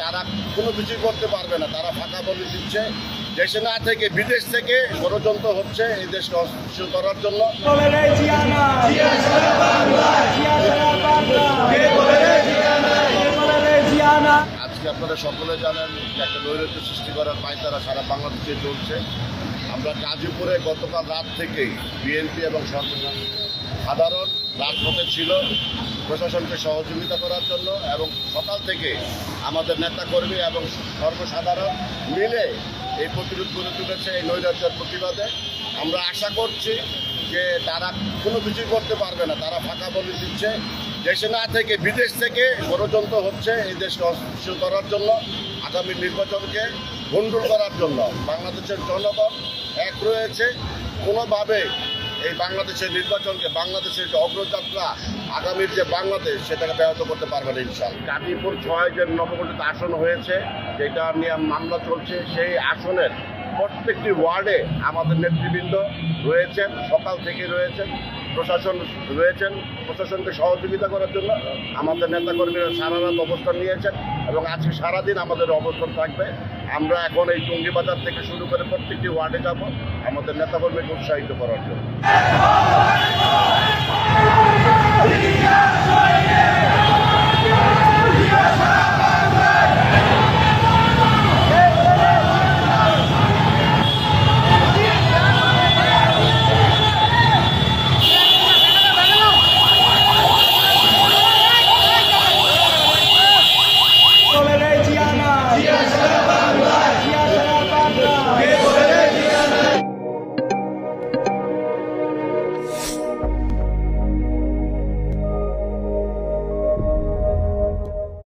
তারা কোনো কিছুই করতে পারবে না, তারা ফাঁকা বলে দিচ্ছে। দেশে না থেকে বিদেশ থেকে ষড়যন্ত্র হচ্ছে এই দেশকে অস্থিতিশীল করার জন্য। আজকে আপনারা সকলে জানেন যে একটা নৈরাজ্য সৃষ্টি করার পায়তারা সারা বাংলাদেশে চলছে। আমরা গাজীপুরে গতকাল রাত থেকেই বিএনপি এবং সাধারণ রাজপথে ছিল প্রশাসনকে সহযোগিতা করার জন্য, এবং সকাল থেকে আমাদের নেতাকর্মী এবং সর্বসাধারণ মিলে এই প্রতিরোধ গড়ে তুলেছে এই নৈরাজ্যের প্রতিবাদে। আমরা আশা করছি যে তারা কোনো কিছুই করতে পারবে না, তারা ফাঁকা বলে দিচ্ছে। দেশে না থেকে বিদেশ থেকে ষড়যন্ত্র হচ্ছে এই দেশকে অস্থিতিশীল করার জন্য, আগামী নির্বাচনকে গণ্ডগোল করার জন্য। বাংলাদেশের জনগণ এক রয়েছে, কোনোভাবে এই বাংলাদেশের নির্বাচনকে, বাংলাদেশের যে অগ্রযাত্রা, আগামীর যে বাংলাদেশ, সেটাকে ব্যাহত করতে পারবে না ইনশাআল্লাহ। গাজীপুর 6 যে নবগঠিত আসন হয়েছে, যেটা নিয়ে মামলা চলছে, সেই আসনের প্রত্যেকটি ওয়ার্ডে আমাদের নেতৃবৃন্দ রয়েছেন, সকাল থেকে রয়েছেন, প্রশাসন রয়েছেন। প্রশাসনকে সহযোগিতা করার জন্য আমাদের নেতাকর্মীরা সারা রাত অবস্থান নিয়েছেন, এবং আজকে সারাদিন আমাদের অবস্থান থাকবে। আমরা এখন এই টঙ্গীবাজার থেকে শুরু করে প্রত্যেকটি ওয়ার্ডে যাব আমাদের নেতাকর্মীকে উৎসাহিত করার জন্য।